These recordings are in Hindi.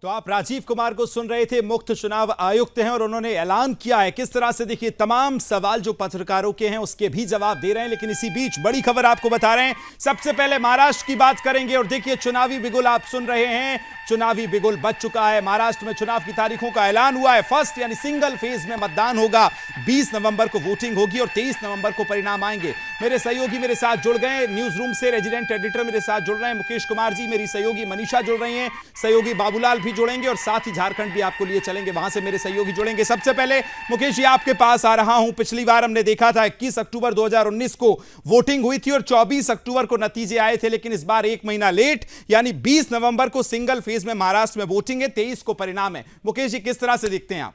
तो आप राजीव कुमार को सुन रहे थे। मुख्य चुनाव आयुक्त हैं और उन्होंने ऐलान किया है किस तरह से। देखिए, तमाम सवाल जो पत्रकारों के हैं उसके भी जवाब दे रहे हैं, लेकिन इसी बीच बड़ी खबर आपको बता रहे हैं। सबसे पहले महाराष्ट्र की बात करेंगे और देखिए, चुनावी बिगुल आप सुन रहे हैं, चुनावी बिगुल बज चुका है। महाराष्ट्र में चुनाव की तारीखों का ऐलान हुआ है। फर्स्ट यानी सिंगल फेज में मतदान होगा। 20 नवंबर को वोटिंग होगी और 23 नवंबर को परिणाम आएंगे। मेरे सहयोगी मेरे साथ जुड़ गए, न्यूज रूम से रेजिडेंट एडिटर मेरे साथ जुड़ रहे हैं मुकेश कुमार जी, मेरी सहयोगी मनीषा जुड़ रही हैं, सहयोगी बाबूलाल भी जुड़ेंगे और साथ ही झारखंड भी आपको लिए चलेंगे, वहां से मेरे सहयोगी जुड़ेंगे। सबसे पहले मुकेश जी आपके पास आ रहा हूं। पिछली बार हमने देखा था 21 अक्टूबर 2019 को वोटिंग हुई थी और 24 अक्टूबर को नतीजे आए थे, लेकिन इस बार एक महीना लेट यानी 20 नवंबर को सिंगल फेज में महाराष्ट्र में वोटिंग है, 23 को परिणाम है। मुकेश जी किस तरह से देखते हैं आप?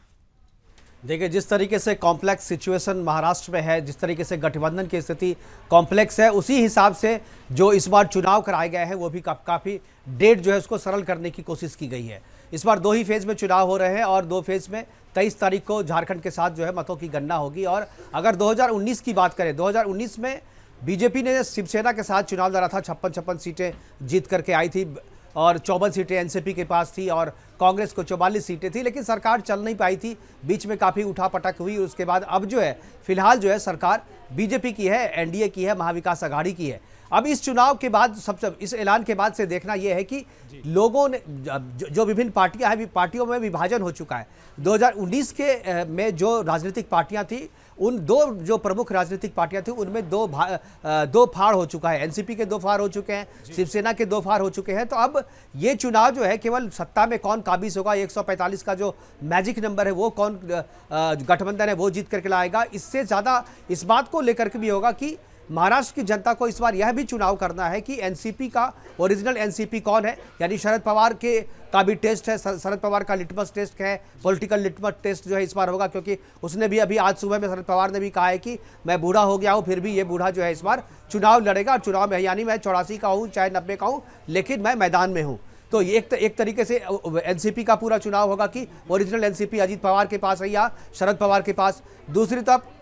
देखिए, जिस तरीके से कॉम्प्लेक्स सिचुएशन महाराष्ट्र में है, जिस तरीके से गठबंधन की स्थिति कॉम्प्लेक्स है, उसी हिसाब से जो इस बार चुनाव कराए गए हैं वो भी काफ़ी डेट जो है उसको सरल करने की कोशिश की गई है। इस बार 2 ही फेज़ में चुनाव हो रहे हैं और 2 फेज़ में 23 तारीख को झारखंड के साथ जो है मतों की गणना होगी। और अगर 2019 की बात करें, 2019 में बीजेपी ने शिवसेना के साथ चुनाव लड़ा था, 56 सीटें जीत करके आई थी और 54 सीटें एनसीपी के पास थी और कांग्रेस को 44 सीटें थी, लेकिन सरकार चल नहीं पाई थी। बीच में काफ़ी उठापटक हुई। उसके बाद अब जो है फिलहाल जो है सरकार बीजेपी की है, एनडीए की है, महाविकास अघाड़ी की है। अब इस चुनाव के बाद इस ऐलान के बाद से देखना यह है कि लोगों ने जो विभिन्न पार्टियां हैं, पार्टियों में विभाजन हो चुका है। 2019 के में जो राजनीतिक पार्टियां थी, उन 2 जो प्रमुख राजनीतिक पार्टियां थी उनमें 2 फाड़ हो चुका है। एनसीपी के 2 फाड़ हो चुके हैं, शिवसेना के 2 फाड़ हो चुके हैं। तो अब ये चुनाव जो है केवल सत्ता में कौन काबिज होगा, 145 का जो मैजिक नंबर है वो कौन गठबंधन है वो जीत करके लाएगा, इससे ज़्यादा इस बात को लेकर के भी होगा कि महाराष्ट्र की जनता को इस बार यह भी चुनाव करना है कि एनसीपी का ओरिजिनल एनसीपी कौन है। यानी शरद पवार का भी टेस्ट है, शरद पवार का लिटमस टेस्ट है, पॉलिटिकल लिटमस टेस्ट जो है इस बार होगा, क्योंकि उसने भी अभी आज सुबह में शरद पवार ने भी कहा है कि मैं बूढ़ा हो गया हूं, फिर भी ये बूढ़ा जो है इस बार चुनाव लड़ेगा। और चुनाव में यानी मैं 84 का हूँ चाहे 90 का हूँ, लेकिन मैं मैदान में हूँ। तो ये एक तरीके से एनसीपी का पूरा चुनाव होगा कि ओरिजिनल एनसीपी अजीत पवार के पास है या शरद पवार के पास। दूसरी तरफ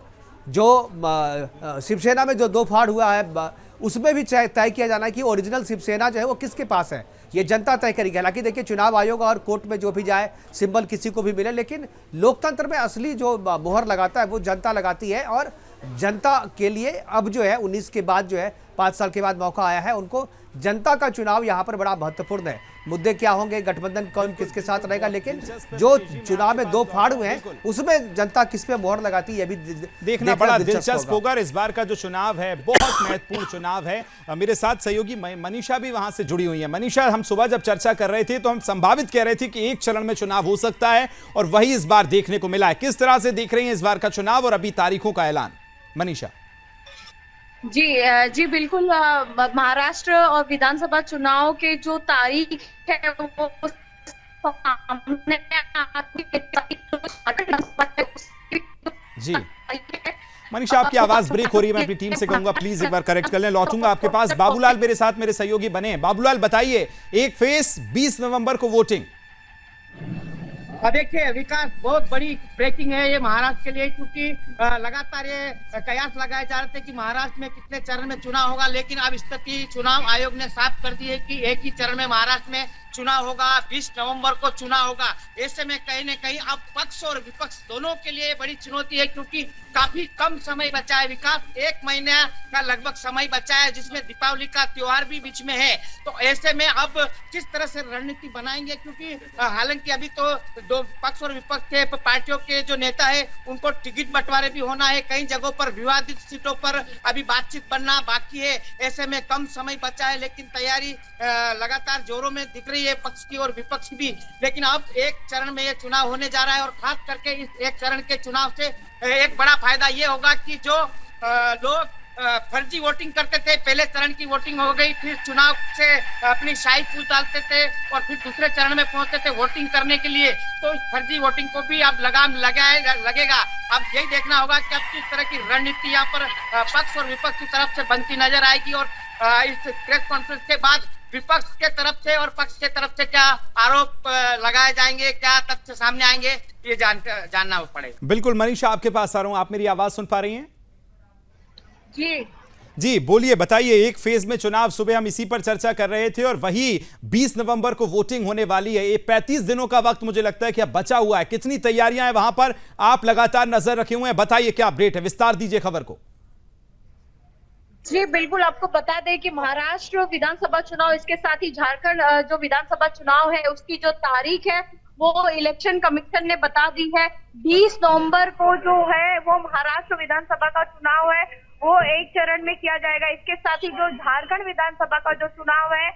जो शिवसेना में जो 2 फाड़ हुआ है उसमें भी तय किया जाना है कि ओरिजिनल शिवसेना जो है वो किसके पास है, ये जनता तय करेगी। हालांकि देखिए, चुनाव आयोग और कोर्ट में जो भी जाए सिंबल किसी को भी मिले, लेकिन लोकतंत्र में असली जो मोहर लगाता है वो जनता लगाती है। और जनता के लिए अब जो है 19 के बाद जो है 5 साल के बाद मौका आया है उनको। जनता का चुनाव यहाँ पर बड़ा महत्वपूर्ण है। मुद्दे क्या होंगे, गठबंधन कौन किसके साथ रहेगा, लेकिन जो चुनाव में 2 फाड़ हुए हैं उसमें जनता किस पे मोहर लगाती है ये भी देखना बड़ा दिलचस्प होगा। इस बार का जो चुनाव है बहुत महत्वपूर्ण चुनाव है। मेरे साथ सहयोगी मनीषा भी वहां से जुड़ी हुई है। मनीषा, हम सुबह जब चर्चा कर रहे थे तो हम संभावित कह रहे थे कि एक चरण में चुनाव हो सकता है और वही इस बार देखने को मिला है। किस तरह से देख रही हैं इस बार का चुनाव और अभी तारीखों का ऐलान? मनीषा जी बिल्कुल। महाराष्ट्र और विधानसभा चुनाव के जो तारीख है वो सामने जी। मनीषा, आपकी आवाज ब्रेक हो रही है, मैं अपनी टीम से कहूंगा प्लीज एक बार करेक्ट कर लें। लौटूंगा आपके पास। बाबूलाल मेरे साथ, मेरे सहयोगी बने हैं। बाबूलाल बताइए, एक फेस 20 नवंबर को वोटिंग। देखिए विकास, बहुत बड़ी ब्रेकिंग है ये महाराष्ट्र के लिए, क्योंकि लगातार ये कयास लगाए जा रहे थे कि महाराष्ट्र में कितने चरण में चुनाव होगा, लेकिन अब स्थिति चुनाव आयोग ने साफ कर दी है कि एक ही चरण में महाराष्ट्र में चुनाव होगा, 20 नवंबर को चुनाव होगा। ऐसे में कहीं न कहीं अब पक्ष और विपक्ष दोनों के लिए बड़ी चुनौती है, क्योंकि काफी कम समय बचा है विकास, 1 महीने का लगभग समय बचा है, जिसमें दीपावली का त्योहार भी बीच में है। तो ऐसे में अब किस तरह से रणनीति बनाएंगे, क्योंकि हालांकि अभी तो 2 पक्ष और विपक्ष के पार्टियों के जो नेता है उनको टिकट बंटवारे भी होना है, कई जगहों पर विवादित सीटों पर अभी बातचीत बनना बाकी है। ऐसे में कम समय बचा है, लेकिन तैयारी लगातार जोरों में दिख रही है पक्ष की और विपक्ष की भी। लेकिन अब एक चरण में ये चुनाव होने जा रहा है और खास करके इस एक चरण के चुनाव से एक बड़ा फायदा ये होगा कि जो लोग फर्जी वोटिंग करते थे, पहले चरण की वोटिंग हो गई, फिर चुनाव से अपनी शाही फूस डालते थे और फिर दूसरे चरण में पहुंचते थे वोटिंग करने के लिए, तो फर्जी वोटिंग को भी अब लगाम लगेगा। अब यही देखना होगा कि अब किस तरह की रणनीति यहाँ पर पक्ष और विपक्ष की तरफ से बनती नजर आएगी और इस प्रेस कॉन्फ्रेंस के बाद विपक्ष के तरफ से और पक्ष के तरफ से क्या आरोप लगाए जाएंगे, क्या तथ्य सामने आएंगे, ये जानना पड़ेगा। बिल्कुल मनीषा, आपके पास आ रहा हूं। आप मेरी आवाज सुन पा रही हैं? जी जी बोलिए, बताइए। एक फेज में चुनाव, सुबह हम इसी पर चर्चा कर रहे थे, और वही 20 नवंबर को वोटिंग होने वाली है। ये 35 दिनों का वक्त मुझे लगता है कि अब बचा हुआ है। कितनी तैयारियां हैं वहां पर? आप लगातार नजर रखे हुए हैं, बताइए क्या अपडेट है, विस्तार दीजिए खबर को। जी बिल्कुल, आपको बता दें कि महाराष्ट्र विधानसभा चुनाव, इसके साथ ही झारखंड जो विधानसभा चुनाव है उसकी जो तारीख है वो इलेक्शन कमीशन ने बता दी है। 20 नवंबर को जो है वो महाराष्ट्र विधानसभा का चुनाव है वो एक चरण में किया जाएगा। इसके साथ ही जो झारखंड विधानसभा का जो चुनाव है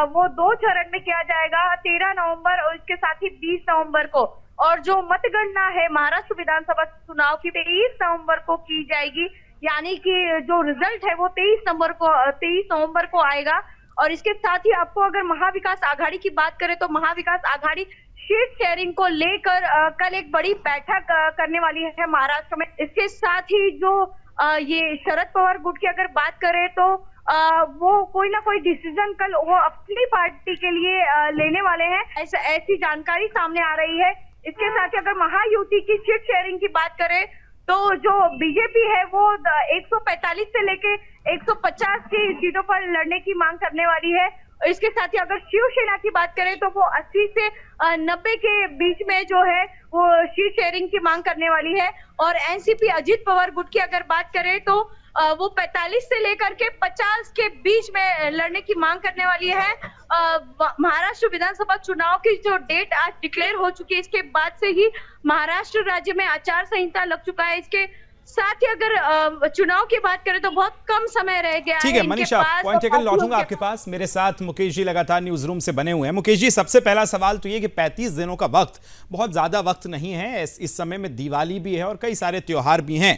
वो 2 चरण में किया जाएगा, 13 नवंबर और इसके साथ ही 20 नवंबर को। और जो मतगणना है महाराष्ट्र विधानसभा चुनाव की 23 नवंबर को की जाएगी, यानी कि जो रिजल्ट है वो 23 नवंबर को आएगा। और इसके साथ ही आपको अगर महाविकास आघाड़ी की बात करें तो महाविकास आघाड़ी सीट शेयरिंग को लेकर कल एक बड़ी बैठक करने वाली है महाराष्ट्र में। इसके साथ ही जो ये शरद पवार गुट की अगर बात करें तो वो कोई ना कोई डिसीजन कल वो अपनी पार्टी के लिए लेने वाले हैं, ऐसी जानकारी सामने आ रही है। इसके साथ ही अगर महायुति की सीट शेयरिंग की बात करें तो जो बीजेपी है वो 145 से लेके 150 की सीटों पर लड़ने की मांग करने वाली है। इसके साथ ही अगर शिवसेना की बात करें तो वो 80 से 90 के बीच में जो है वो सीट शेयरिंग की मांग करने वाली है। और एनसीपी अजित पवार गुट की अगर बात करें तो वो 45 से लेकर के 50 के बीच में लड़ने की मांग करने वाली है। महाराष्ट्र विधानसभा चुनाव की जो डेट आज डिक्लेयर हो चुकी है, इसके बाद से ही महाराष्ट्र राज्य में आचार संहिता लग चुका है। इसके साथ ही अगर चुनाव की बात करें तो बहुत कम समय रह गया है। ठीक है मनीषा, पॉइंट टेकन, लौटूंगा आपके पास। मेरे साथ मुकेश जी लगातार न्यूज रूम से बने हुए हैं। मुकेश जी, सबसे पहला सवाल तो ये कि 35 दिनों का वक्त बहुत ज्यादा वक्त नहीं है। इस समय में दिवाली भी है और कई सारे त्योहार भी हैं।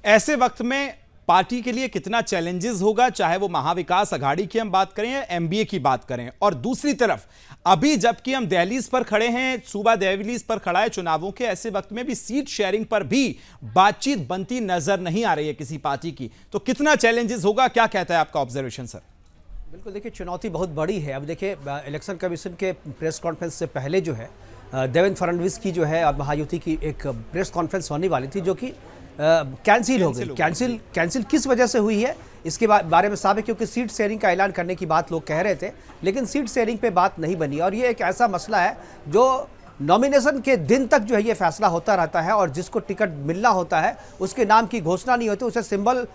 ऐसे वक्त में पार्टी के लिए कितना चैलेंजेस होगा, चाहे वो महाविकास आघाड़ी की हम बात करें या एमबीए की बात करें? और दूसरी तरफ अभी जबकि हम दहलीज पर खड़े हैं, सूबा दहलीज पर खड़ा है चुनावों के, ऐसे वक्त में भी सीट शेयरिंग पर भी बातचीत बनती नजर नहीं आ रही है किसी पार्टी की, तो कितना चैलेंजेस होगा, क्या कहता है आपका ऑब्जर्वेशन सर? बिल्कुल, देखिए चुनौती बहुत बड़ी है। अब देखिए इलेक्शन कमीशन के प्रेस कॉन्फ्रेंस से पहले जो है देवेंद्र फडणवीस की जो है महायुति की एक प्रेस कॉन्फ्रेंस होने वाली थी, जो कि कैंसिल हो गई। कैंसिल किस वजह से हुई है इसके बारे में साफ है, क्योंकि सीट शेयरिंग का ऐलान करने की बात लोग कह रहे थे, लेकिन सीट शेयरिंग पे बात नहीं बनी। और ये एक ऐसा मसला है जो नॉमिनेशन के दिन तक जो है ये फैसला होता रहता है, और जिसको टिकट मिलना होता है उसके नाम की घोषणा नहीं होती, उसे सिंबल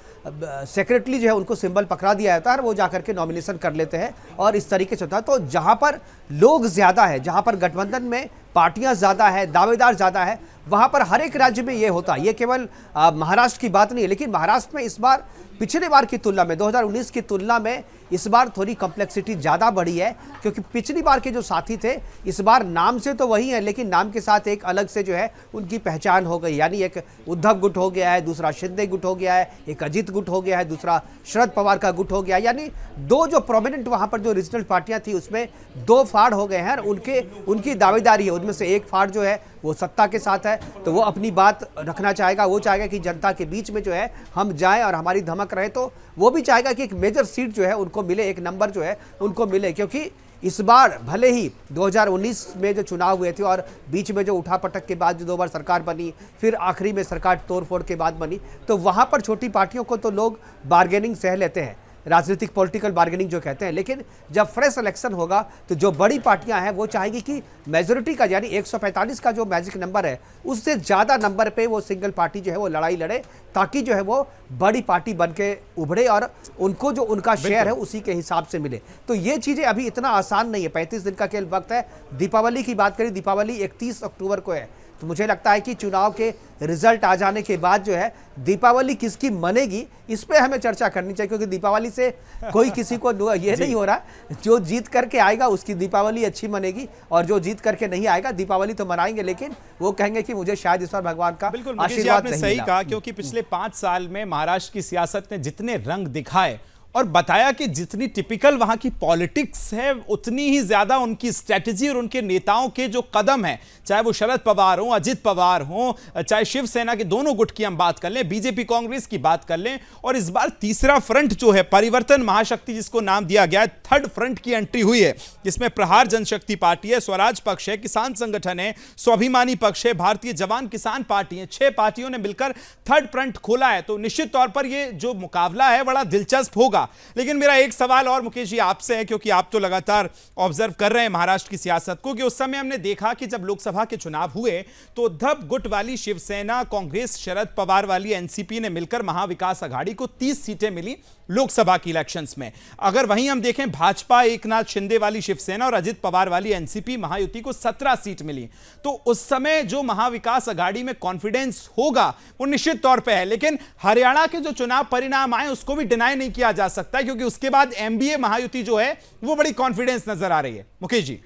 सेक्रेटरी जो है उनको सिंबल पकड़ा दिया जाता है और वो जाकर के नॉमिनेशन कर लेते हैं, और इस तरीके से होता है। तो जहाँ पर लोग ज़्यादा है, जहाँ पर गठबंधन में पार्टियां ज़्यादा है, दावेदार ज़्यादा है, वहाँ पर हर एक राज्य में ये होता है। ये केवल महाराष्ट्र की बात नहीं है, लेकिन महाराष्ट्र में इस बार पिछले बार की तुलना में 2019 की तुलना में इस बार थोड़ी कॉम्प्लेक्सिटी ज़्यादा बढ़ी है, क्योंकि पिछली बार के जो साथी थे इस बार नाम से तो वही है, लेकिन नाम के साथ एक अलग से जो है उनकी पहचान हो गई। यानी एक उद्धव गुट हो गया है, दूसरा शिंदे गुट हो गया है, एक अजित गुट हो गया है, दूसरा शरद पवार का गुट हो गया। यानी दो जो प्रोमिनेंट वहाँ पर जो रीजनल पार्टियाँ थी उसमें 2 फाड़ हो गए हैं, और उनकी दावेदारी है। उनमें से एक फाड़ जो है वो सत्ता के साथ है, तो वो अपनी बात रखना चाहेगा, वो चाहेगा कि जनता के बीच में जो है हम जाएं और हमारी धमक रहे, तो वो भी चाहेगा कि एक मेजर सीट जो है उनको मिले, एक नंबर जो है उनको मिले। क्योंकि इस बार भले ही 2019 में जो चुनाव हुए थे और बीच में जो उठापटक के बाद जो 2 बार सरकार बनी, फिर आखिरी में सरकार तोड़फोड़ के बाद बनी, तो वहाँ पर छोटी पार्टियों को तो लोग बार्गेनिंग सह लेते हैं, राजनीतिक पॉलिटिकल बार्गेनिंग जो कहते हैं। लेकिन जब फ्रेश इलेक्शन होगा तो जो बड़ी पार्टियां हैं वो चाहेगी कि मेजोरिटी का, यानी 145 का जो मैजिक नंबर है उससे ज़्यादा नंबर पे वो सिंगल पार्टी जो है वो लड़ाई लड़े, ताकि जो है वो बड़ी पार्टी बन के उभरे और उनको जो उनका शेयर है उसी के हिसाब से मिले। तो ये चीज़ें अभी इतना आसान नहीं है। 35 दिन का केवल वक्त है। दीपावली की बात करें, दीपावली 31 अक्टूबर को है, तो मुझे लगता है कि चुनाव के रिजल्ट आ जाने के बाद जो है दीपावली किसकी मनेगी इस पे हमें चर्चा करनी चाहिए, क्योंकि दीपावली से कोई किसी को ये नहीं हो रहा, जो जीत करके आएगा उसकी दीपावली अच्छी मनेगी, और जो जीत करके नहीं आएगा दीपावली तो मनाएंगे लेकिन वो कहेंगे कि मुझे शायद इस बार भगवान का आशीर्वाद नहीं मिला। सही कहा, क्योंकि पिछले 5 साल में महाराष्ट्र की सियासत ने जितने रंग दिखाए और बताया कि जितनी टिपिकल वहां की पॉलिटिक्स है उतनी ही ज्यादा उनकी स्ट्रेटजी और उनके नेताओं के जो कदम है, चाहे वो शरद पवार हो, अजित पवार हो, चाहे शिवसेना के दोनों गुट की हम बात कर लें, बीजेपी कांग्रेस की बात कर लें, और इस बार तीसरा फ्रंट जो है परिवर्तन महाशक्ति जिसको नाम दिया गया है, थर्ड फ्रंट की एंट्री हुई है, जिसमें प्रहार जनशक्ति पार्टी है, स्वराज पक्ष है, किसान संगठन है, स्वाभिमानी पक्ष है, भारतीय जवान किसान पार्टी है। 6 पार्टियों ने मिलकर थर्ड फ्रंट खोला है। तो निश्चित तौर पर यह जो मुकाबला है बड़ा दिलचस्प होगा। लेकिन मेरा एक सवाल और मुकेश जी आपसे है, क्योंकि आप तो लगातार ऑब्जर्व कर रहे हैं महाराष्ट्र की सियासत को, कि उस समय हमने देखा कि जब लोकसभा के चुनाव हुए तो उद्धव गुट वाली शिवसेना, कांग्रेस, शरद पवार वाली एनसीपी ने मिलकर महाविकास आघाड़ी को 30 सीटें मिली लोकसभा की इलेक्शंस में। अगर वहीं हम देखें भाजपा, एकनाथ शिंदे वाली शिवसेना और अजित पवार वाली एनसीपी महायुति को 17 सीट मिली। तो उस समय जो महाविकास आघाड़ी में कॉन्फिडेंस होगा वो निश्चित तौर पे है। लेकिन हरियाणा के जो चुनाव परिणाम आए उसको भी डिनाई नहीं किया जा सकता, क्योंकि उसके बाद एमबीए महायुति जो है वो बड़ी कॉन्फिडेंस नजर आ रही है। मुकेश जी।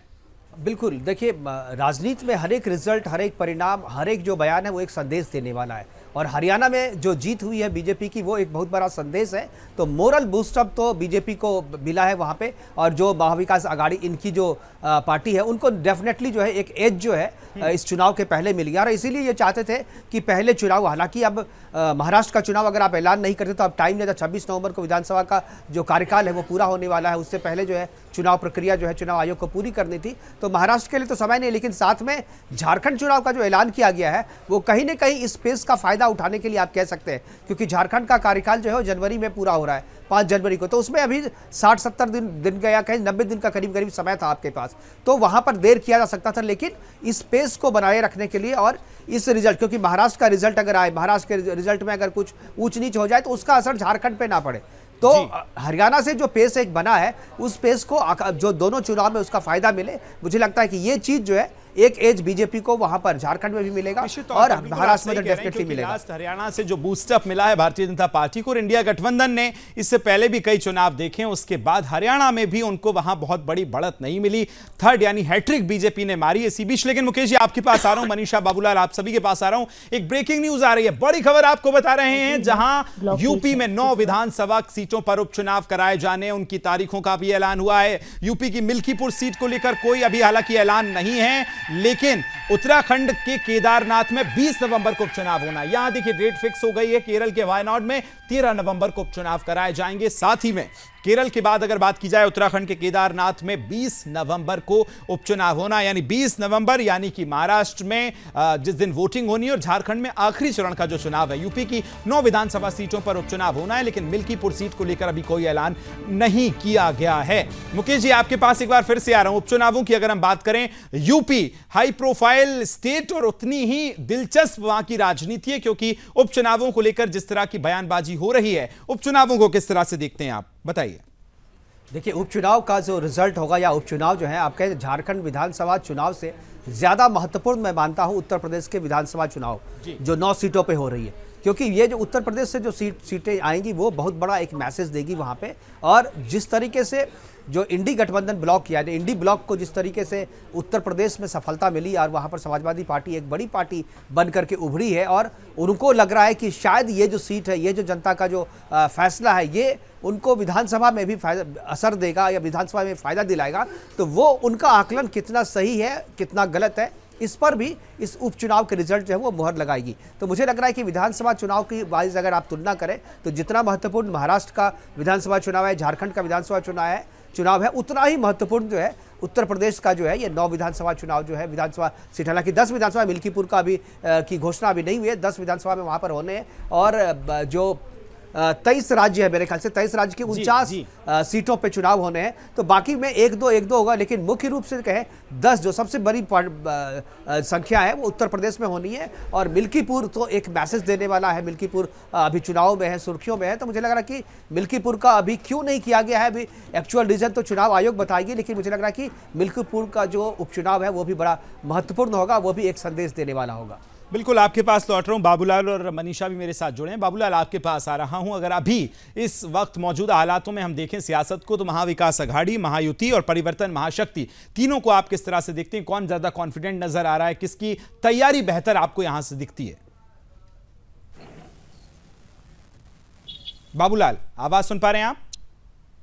बिल्कुल, देखिए राजनीति में हर एक रिजल्ट, हर एक परिणाम, हर एक जो बयान है वो एक संदेश देने वाला है, और हरियाणा में जो जीत हुई है बीजेपी की वो एक बहुत बड़ा संदेश है। तो मोरल बूस्टअप तो बीजेपी को मिला है वहाँ पे, और जो महाविकास आघाड़ी इनकी जो पार्टी है उनको डेफिनेटली जो है एक एज जो है इस चुनाव के पहले मिल गया, और इसीलिए ये चाहते थे कि पहले चुनाव, हालांकि अब महाराष्ट्र का चुनाव अगर आप ऐलान नहीं करते तो अब टाइम नहीं था, 26 नवंबर को विधानसभा का जो कार्यकाल है वो पूरा होने वाला है, उससे पहले जो है चुनाव प्रक्रिया जो है चुनाव आयोग को पूरी करनी थी। तो महाराष्ट्र के लिए तो समय नहीं, लेकिन साथ में झारखंड चुनाव का जो ऐलान किया गया है वो कहीं ना कहीं इस स्पेस का फायदा उठाने के लिए आप कह सकते हैं, क्योंकि झारखंड का कार्यकाल जो है वो जनवरी में पूरा हो रहा है, 5 जनवरी को। तो उसमें अभी 60-70 दिन गया, कहीं 90 दिन का करीब करीब समय था आपके पास, तो वहां पर देर किया जा सकता था। लेकिन इस स्पेस को बनाए रखने के लिए और इस रिजल्ट, क्योंकि महाराष्ट्र का रिजल्ट अगर आए, महाराष्ट्र के रिजल्ट में अगर कुछ ऊंच नीच हो जाए तो उसका असर झारखंड पे ना पड़े, तो हरियाणा से जो पेस एक बना है उस पेस को जो दोनों चुनाव में उसका फायदा मिले, मुझे लगता है कि ये चीज जो है एक एज बीजेपी को वहां पर झारखंड में भी मिलेगा और महाराष्ट्र में तो डेफिनेटली मिलेगा। हरियाणा से जो बूस्टअप मिला है भारतीय जनता पार्टी को, इंडिया गठबंधन ने इससे पहले भी कई चुनाव देखे, उसके बाद हरियाणा में भी उनको वहां बहुत बड़ी बढ़त नहीं मिली। थर्ड यानी हैट्रिक बीजेपी ने मारी इसी बीच। लेकिन मुकेश जी आपके पास आ रहा हूं, मनीषा, बाबूलाल, आप सभी के पास आ रहा हूं। एक ब्रेकिंग न्यूज आ रही है, बड़ी खबर आपको बता रहे हैं, जहां यूपी में 9 विधानसभा सीटों पर उपचुनाव कराए जाने, उनकी तारीखों का भी ऐलान हुआ है। यूपी की मिल्कीपुर सीट को लेकर कोई अभी हालांकि ऐलान नहीं है, लेकिन उत्तराखंड के केदारनाथ में 20 नवंबर को उपचुनाव होना, यहां देखिए डेट फिक्स हो गई है। केरल के वायनाड में 13 नवंबर को उपचुनाव कराए जाएंगे। साथ ही में केरल के बाद अगर बात की जाए उत्तराखंड के केदारनाथ में 20 नवंबर को उपचुनाव होना, यानी 20 नवंबर यानी कि महाराष्ट्र में जिस दिन वोटिंग होनी है, और झारखंड में आखिरी चरण का जो चुनाव है। यूपी की 9 विधानसभा सीटों पर उपचुनाव होना है, लेकिन मिल्कीपुर सीट को लेकर अभी कोई ऐलान नहीं किया गया है। मुकेश जी आपके पास एक बार फिर से आ रहा हूं। उपचुनावों की अगर हम बात करें, यूपी हाई प्रोफाइल स्टेट और उतनी ही दिलचस्प वहां की राजनीति है, क्योंकि उपचुनावों को लेकर जिस तरह की बयानबाजी हो रही है, उपचुनावों को किस तरह से देखते हैं आप, बताइए। देखिए, उपचुनाव का जो रिजल्ट होगा या उपचुनाव जो है, आप कहें झारखंड विधानसभा चुनाव से ज़्यादा महत्वपूर्ण मैं मानता हूं उत्तर प्रदेश के विधानसभा चुनाव जो 9 सीटों पे हो रही है, क्योंकि ये जो उत्तर प्रदेश से जो सीटें आएंगी वो बहुत बड़ा एक मैसेज देगी वहाँ पे। और जिस तरीके से जो इंडी गठबंधन ब्लॉक यानी इंडी ब्लॉक को जिस तरीके से उत्तर प्रदेश में सफलता मिली और वहाँ पर समाजवादी पार्टी एक बड़ी पार्टी बन करके उभरी है, और उनको लग रहा है कि शायद ये जो सीट है, ये जो जनता का जो फैसला है, ये उनको विधानसभा में भी असर देगा या विधानसभा में फ़ायदा दिलाएगा। तो वो उनका आकलन कितना सही है, कितना गलत है, इस पर भी इस उपचुनाव के रिजल्ट जो है वो मुहर लगाएगी। तो मुझे लग रहा है कि विधानसभा चुनाव की वाइज अगर आप तुलना करें तो जितना महत्वपूर्ण महाराष्ट्र का विधानसभा चुनाव है, झारखंड का विधानसभा चुनाव है, उतना ही महत्वपूर्ण जो है उत्तर प्रदेश का जो है ये 9 विधानसभा चुनाव जो है, विधानसभा सीट, हालांकि 10 विधानसभा मिल्कीपुर का अभी की घोषणा अभी नहीं हुई है, 10 विधानसभा में वहाँ पर होने हैं, और जो 23 राज्य है, मेरे ख्याल से 23 राज्य की 49 सीटों पे चुनाव होने हैं। तो बाकी में 1-2 होगा, लेकिन मुख्य रूप से कहें 10 जो सबसे बड़ी संख्या है वो उत्तर प्रदेश में होनी है। और मिल्कीपुर तो एक मैसेज देने वाला है, मिल्कीपुर अभी चुनाव में है, सुर्खियों में है। तो मुझे लग रहा है कि मिल्कीपुर का अभी क्यों नहीं किया गया है, अभी एक्चुअल रीजन तो चुनाव आयोग बताएगी, लेकिन मुझे लग रहा है कि मिल्कीपुर का जो उपचुनाव है वो भी बड़ा महत्वपूर्ण होगा, वो भी एक संदेश देने वाला होगा। बिल्कुल, आपके पास लौट रहा हूं। बाबूलाल और मनीषा भी मेरे साथ जुड़े हैं। बाबूलाल, आपके पास आ रहा हूं। अगर अभी इस वक्त मौजूदा हालातों में हम देखें सियासत को, तो महाविकास आघाड़ी, महायुति और परिवर्तन महाशक्ति, तीनों को आप किस तरह से देखते हैं? कौन ज्यादा कॉन्फिडेंट नजर आ रहा है? किसकी तैयारी बेहतर आपको यहां से दिखती है? बाबूलाल, आवाज सुन पा रहे हैं आप?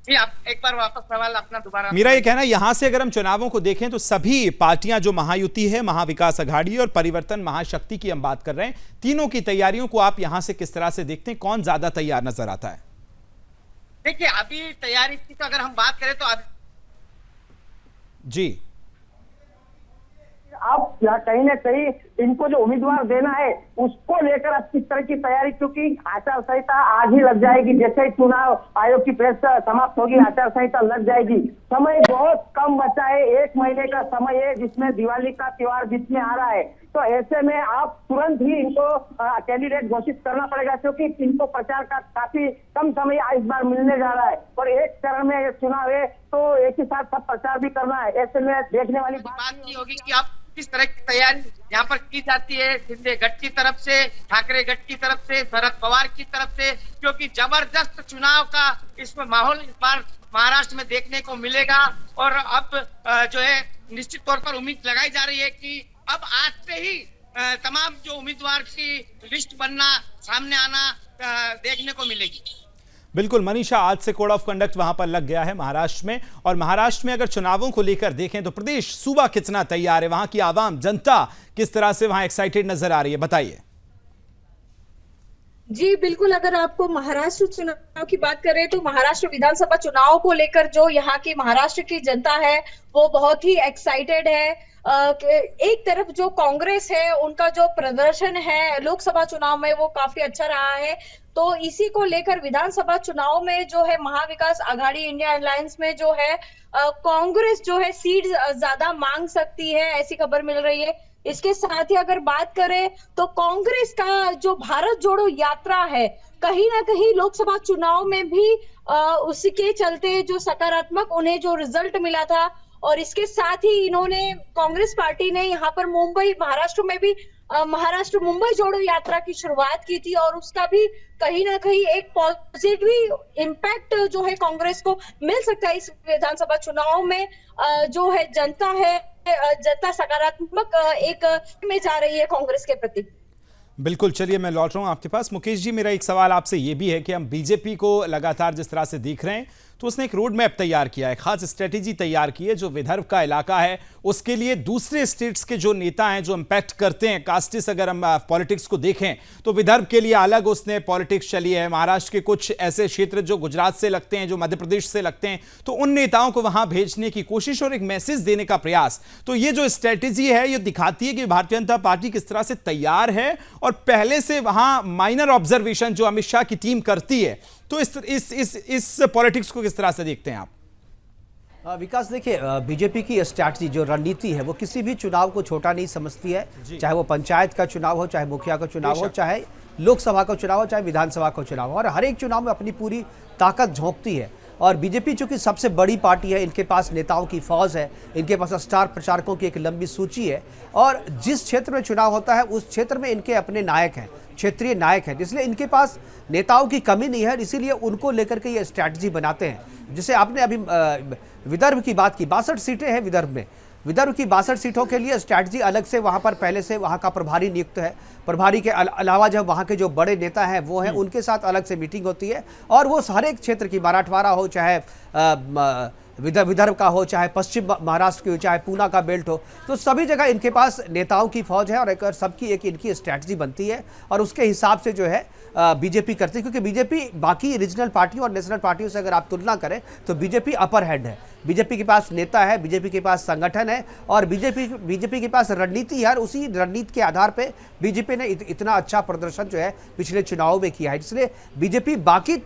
जी, आप एक बार वापस सवाल अपना दोबारा। मेरा ये कहना है, यहां से अगर हम चुनावों को देखें तो सभी पार्टियां जो महायुति है, महाविकास अघाड़ी और परिवर्तन महाशक्ति की हम बात कर रहे हैं, तीनों की तैयारियों को आप यहां से किस तरह से देखते हैं? कौन ज्यादा तैयार नजर आता है? देखिए, अभी तैयारी की तो अगर हम बात करें तो जी, अब कहीं ना कहीं इनको जो उम्मीदवार देना है उसको लेकर अब किस तरह की तैयारी, क्योंकि आचार संहिता आज ही लग जाएगी। जैसे ही चुनाव आयोग की प्रेस समाप्त होगी, आचार संहिता लग जाएगी। समय बहुत कम बचा है, 1 महीने का समय है, जिसमें दिवाली का त्योहार बीच में आ रहा है। तो ऐसे में आप तुरंत ही इनको कैंडिडेट घोषित करना पड़ेगा, क्योंकि इनको प्रचार का काफी कम समय इस बार मिलने जा रहा है और एक चरण में चुनाव है तो एक ही साथ सब प्रचार भी करना है। ऐसे में देखने वाली बात ये होगी कि आप किस तरह की तैयारी यहाँ पर की जाती है, शिंदे गढ़ की तरफ से, ठाकरे गढ़ की तरफ से, शरद पवार की तरफ से, क्योंकि जबरदस्त चुनाव का इसमें माहौल इस बार महाराष्ट्र में देखने को मिलेगा। और अब जो है निश्चित तौर पर उम्मीद लगाई जा रही है कि अब आज से ही तमाम जो उम्मीदवार की लिस्ट बनना, सामने आना देखने को मिलेगी। बिल्कुल मनीषा, आज से कोड ऑफ कंडक्ट वहां पर लग गया है महाराष्ट्र में। और महाराष्ट्र में अगर चुनावों को लेकर देखें तो प्रदेश सूबा कितना तैयार है, वहां की आवाम जनता किस तरह से वहां एक्साइटेड नजर आ रही है, बताइए। जी बिल्कुल, अगर आपको महाराष्ट्र चुनाव की बात करें तो महाराष्ट्र विधानसभा चुनाव को लेकर जो यहाँ की महाराष्ट्र की जनता है वो बहुत ही एक्साइटेड है। एक तरफ जो कांग्रेस है उनका जो प्रदर्शन है लोकसभा चुनाव में वो काफी अच्छा रहा है, तो इसी को लेकर विधानसभा चुनाव में जो है महाविकास आघाड़ी इंडिया अलायंस में जो है कांग्रेस जो है सीट ज्यादा मांग सकती है, ऐसी खबर मिल रही है। इसके साथ ही अगर बात करें तो कांग्रेस का जो भारत जोड़ो यात्रा है कहीं ना कहीं लोकसभा चुनाव में भी उसके चलते जो सकारात्मक उन्हें जो रिजल्ट मिला था, और इसके साथ ही इन्होंने कांग्रेस पार्टी ने यहाँ पर मुंबई महाराष्ट्र में भी महाराष्ट्र मुंबई जोड़ो यात्रा की शुरुआत की थी और उसका भी कहीं ना कहीं एक पॉजिटिव इम्पैक्ट जो है कांग्रेस को मिल सकता है इस विधानसभा चुनाव में। जो है जनता सकारात्मक एक में जा रही है कांग्रेस के प्रति। बिल्कुल, चलिए मैं लौट रहा हूं आपके पास। मुकेश जी, मेरा एक सवाल आपसे ये भी है कि हम बीजेपी को लगातार जिस तरह से देख रहे हैं तो उसने एक रोड मैप तैयार किया है, खास स्ट्रेटेजी तैयार की है, जो विदर्भ का इलाका है उसके लिए दूसरे स्टेट्स के जो नेता हैं जो इंपैक्ट करते हैं कास्टिस, अगर हम पॉलिटिक्स को देखें तो विदर्भ के लिए अलग उसने पॉलिटिक्स चली है। महाराष्ट्र के कुछ ऐसे क्षेत्र जो गुजरात से लगते हैं, जो मध्य प्रदेश से लगते हैं, तो उन नेताओं को वहां भेजने की कोशिश और एक मैसेज देने का प्रयास। तो ये जो स्ट्रेटेजी है ये दिखाती है कि भारतीय जनता पार्टी किस तरह से तैयार है और पहले से वहां माइनर ऑब्जर्वेशन जो अमित शाह की टीम करती है। तो इस पॉलिटिक्स को किस तरह से देखते हैं आप? विकास, देखिए बीजेपी की स्ट्रैटेजी जो रणनीति है वो किसी भी चुनाव को छोटा नहीं समझती है, चाहे वो पंचायत का चुनाव हो, चाहे मुखिया का चुनाव हो, चाहे लोकसभा का चुनाव हो, चाहे विधानसभा का चुनाव हो, और हर एक चुनाव में अपनी पूरी ताकत झोंकती है। और बीजेपी चूंकि सबसे बड़ी पार्टी है, इनके पास नेताओं की फौज है, इनके पास स्टार प्रचारकों की एक लंबी सूची है, और जिस क्षेत्र में चुनाव होता है उस क्षेत्र में इनके अपने नायक हैं, क्षेत्रीय नायक हैं, इसलिए इनके पास नेताओं की कमी नहीं है, इसीलिए उनको लेकर के ये स्ट्रैटेजी बनाते हैं। जैसे आपने अभी विदर्भ की बात की, 62 सीटें हैं विदर्भ में। विदर्भ की 62 सीटों के लिए स्ट्रैटेजी अलग से वहाँ पर पहले से वहाँ का प्रभारी नियुक्त है। प्रभारी के अलावा जब वहाँ के जो बड़े नेता हैं वो हैं, उनके साथ अलग से मीटिंग होती है, और वो हर एक क्षेत्र की, मराठवाड़ा हो, चाहे विदर्भ का हो, चाहे पश्चिम महाराष्ट्र की हो, चाहे पूना का बेल्ट हो, तो सभी जगह इनके पास नेताओं की फौज है और एक सबकी एक इनकी स्ट्रैटेजी बनती है और उसके हिसाब से जो है बीजेपी करती है। क्योंकि बीजेपी बाकी रीजनल पार्टियों और नेशनल पार्टियों से अगर आप तुलना करें तो बीजेपी अपर हैंड है। बीजेपी के पास नेता है, बीजेपी के पास संगठन है और बीजेपी के पास रणनीति है, और उसी रणनीति के आधार पे बीजेपी ने इतना अच्छा प्रदर्शन जो है पिछले चुनाव में किया है। इसलिए बीजेपी बाकी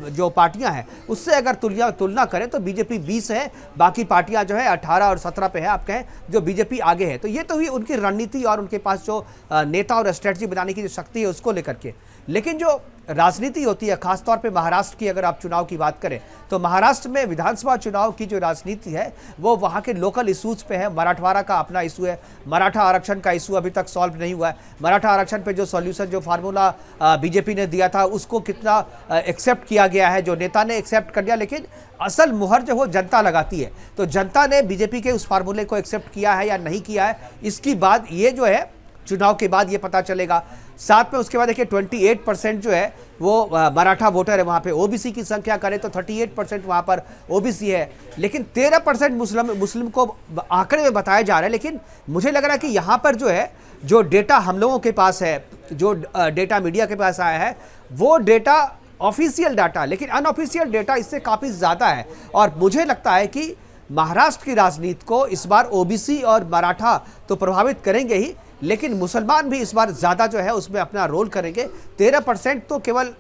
जो पार्टियां हैं उससे अगर तुलना करें तो बीजेपी 20 है, बाकी पार्टियां जो है 18 और 17 पे है, आप कहें जो बीजेपी आगे है। तो ये तो हुई उनकी रणनीति और उनके पास जो नेता और स्ट्रेटजी बनाने की जो शक्ति है उसको लेकर के। लेकिन जो राजनीति होती है, खासतौर पे महाराष्ट्र की अगर आप चुनाव की बात करें तो महाराष्ट्र में विधानसभा चुनाव की जो राजनीति है वो वहाँ के लोकल इशूज पे है। मराठवाड़ा का अपना इशू है, मराठा आरक्षण का इशू अभी तक सॉल्व नहीं हुआ है। मराठा आरक्षण पे जो सॉल्यूशन, जो फार्मूला बीजेपी ने दिया था उसको कितना एक्सेप्ट किया गया है, जो नेता ने एक्सेप्ट कर लिया, लेकिन असल मुहर जो वो जनता लगाती है। तो जनता ने बीजेपी के उस फार्मूले को एक्सेप्ट किया है या नहीं किया है, इसकी बात ये जो है चुनाव के बाद ये पता चलेगा। साथ में उसके बाद देखिए 28% जो है वो मराठा वोटर है, वहाँ पे ओबीसी की संख्या करें तो 38% वहाँ पर ओबीसी है, लेकिन 13% मुस्लिम को आंकड़े में बताया जा रहा है। लेकिन मुझे लग रहा है कि यहाँ पर जो है, जो डेटा हम लोगों के पास है, जो डेटा मीडिया के पास आया है, वो डेटा ऑफिशियल डाटा, लेकिन अनऑफिशियल डेटा इससे काफ़ी ज़्यादा है। और मुझे लगता है कि महाराष्ट्र की राजनीति को इस बार ओबीसी और मराठा तो प्रभावित करेंगे ही, लेकिन मुसलमान भी इस बार ज़्यादा जो है उसमें अपना रोल करेंगे। 13% तो केवल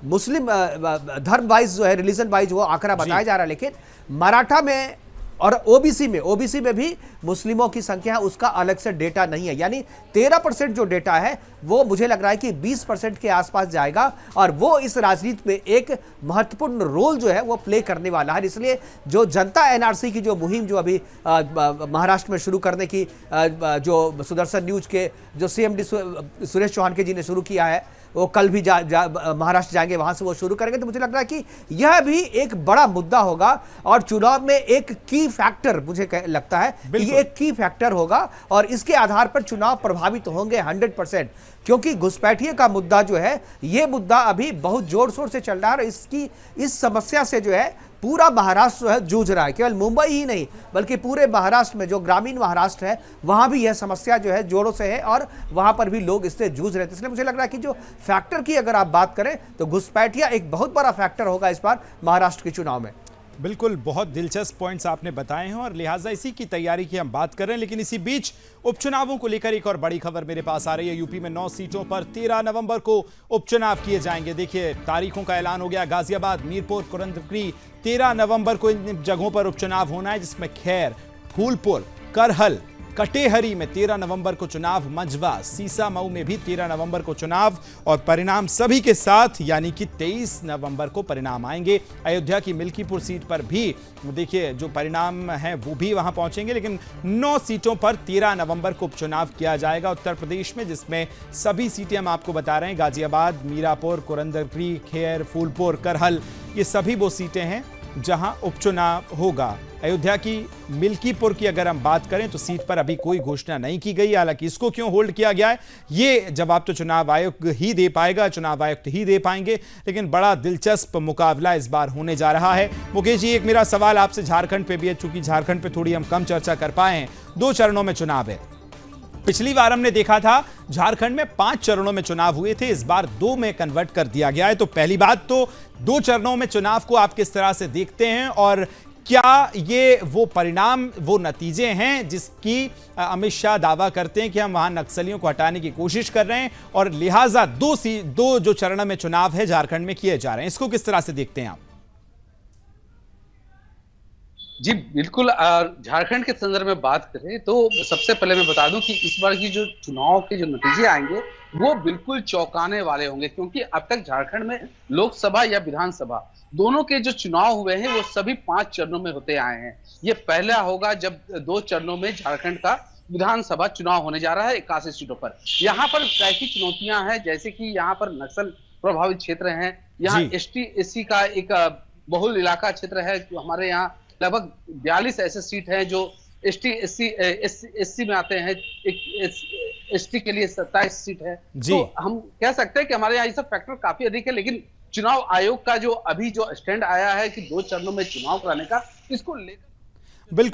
मुस्लिम धर्म वाइज जो है, रिलीजन वाइज वो आंकड़ा बताया जा रहा है, लेकिन मराठा में और ओबीसी में भी मुस्लिमों की संख्या है, उसका अलग से डेटा नहीं है। यानी 13% जो डेटा है वो मुझे लग रहा है कि 20% के आसपास जाएगा, और वो इस राजनीति में एक महत्वपूर्ण रोल जो है वो प्ले करने वाला है। इसलिए जो जनता एनआरसी की जो मुहिम जो अभी महाराष्ट्र में शुरू करने की जो सुदर्शन न्यूज के जो सीएमडी सुरेश चौहान के जी ने शुरू किया है, वो कल भी महाराष्ट्र जाएंगे, वहां से वो शुरू करेंगे। तो मुझे लग रहा है कि यह भी एक बड़ा मुद्दा होगा, और चुनाव में एक की फैक्टर मुझे लगता है कि ये एक की फैक्टर होगा, और इसके आधार पर चुनाव प्रभावित होंगे 100%। क्योंकि घुसपैठिए का मुद्दा जो है, ये मुद्दा अभी बहुत जोर शोर से चल रहा है, और इस समस्या से जो है पूरा महाराष्ट्र जो है जूझ रहा है। केवल मुंबई ही नहीं बल्कि पूरे महाराष्ट्र में, जो ग्रामीण महाराष्ट्र है, वहां भी यह समस्या जो है जोरों से है, और वहां पर भी लोग इससे जूझ रहे थे। इसलिए मुझे लग रहा है कि जो फैक्टर की अगर आप बात करें तो घुसपैठिया एक बहुत बड़ा फैक्टर होगा इस बार महाराष्ट्र के चुनाव में। बिल्कुल, बहुत दिलचस्प पॉइंट्स आपने बताए हैं, और लिहाजा इसी की तैयारी की हम बात कर रहे हैं। लेकिन इसी बीच उपचुनावों को लेकर एक और बड़ी खबर मेरे पास आ रही है। यूपी में 9 सीटों पर 13 नवंबर को उपचुनाव किए जाएंगे। देखिए, तारीखों का ऐलान हो गया। गाजियाबाद, मीरपुर, कुरंदकरी, 13 नवंबर को इन जगहों पर उपचुनाव होना है, जिसमें खैर, फूलपुर, करहल, कटेहरी में 13 नवंबर को चुनाव, मंझवा, सीसा मऊ में भी 13 नवंबर को चुनाव, और परिणाम सभी के साथ यानी कि 23 नवंबर को परिणाम आएंगे। अयोध्या की मिल्कीपुर सीट पर भी देखिए जो परिणाम हैं वो भी वहां पहुंचेंगे, लेकिन 9 सीटों पर 13 नवंबर को उपचुनाव किया जाएगा उत्तर प्रदेश में, जिसमें सभी सीटें हम आपको बता रहे हैं, गाजियाबाद, मीरापुर, कुरंदकरी, खैर, फूलपुर, करहल, ये सभी वो सीटें हैं जहां उपचुनाव होगा। अयोध्या की मिल्कीपुर की अगर हम बात करें तो सीट पर अभी कोई घोषणा नहीं की गई। हालांकि इसको क्यों होल्ड किया गया है, ये जवाब तो चुनाव आयोग ही दे पाएगा, चुनाव आयुक्त ही दे पाएंगे। लेकिन बड़ा दिलचस्प मुकाबला इस बार होने जा रहा है। मुकेश जी, एक मेरा सवाल आपसे झारखंड पे भी है, चूंकि झारखंड पे थोड़ी हम कम चर्चा कर पाए हैं। 2 चरणों में चुनाव है। पिछली बार हमने देखा था झारखंड में 5 चरणों में चुनाव हुए थे, इस बार 2 में कन्वर्ट कर दिया गया है। तो पहली बात तो 2 चरणों में चुनाव को आप किस तरह से देखते हैं, और क्या ये वो परिणाम, वो नतीजे हैं जिसकी अमित शाह दावा करते हैं कि हम वहां नक्सलियों को हटाने की कोशिश कर रहे हैं, और लिहाजा 2 जो चरण में चुनाव है झारखंड में किए जा रहे हैं, इसको किस तरह से देखते हैं आप? जी बिल्कुल, झारखंड के संदर्भ में बात करें तो सबसे पहले मैं बता दूं कि इस बार की जो चुनाव के जो नतीजे आएंगे वो बिल्कुल चौंकाने वाले होंगे, क्योंकि अब तक झारखंड में लोकसभा या विधानसभा दोनों के जो चुनाव हुए हैं वो सभी 5 चरणों में होते आए हैं। ये पहला होगा जब 2 चरणों में झारखंड का विधानसभा चुनाव होने जा रहा है 81 सीटों पर। यहाँ पर कैसी चुनौतियां हैं, जैसे कि यहाँ पर नक्सल प्रभावित क्षेत्र हैं, यहाँ एसटी एससी का एक बहुल इलाका क्षेत्र है। हमारे यहाँ लगभग 42 ऐसे सीट हैं जो एसटी एससी में आते हैं, एसटी के लिए 27 सीट है। तो हम कह सकते हैं कि हमारे यहाँ ये सब फैक्टर काफी अधिक है, लेकिन चुनाव आयोग का जो अभी जो स्टैंड आया है कि 2 चरणों में चुनाव कराने का, इसको लेकर बिल्कुल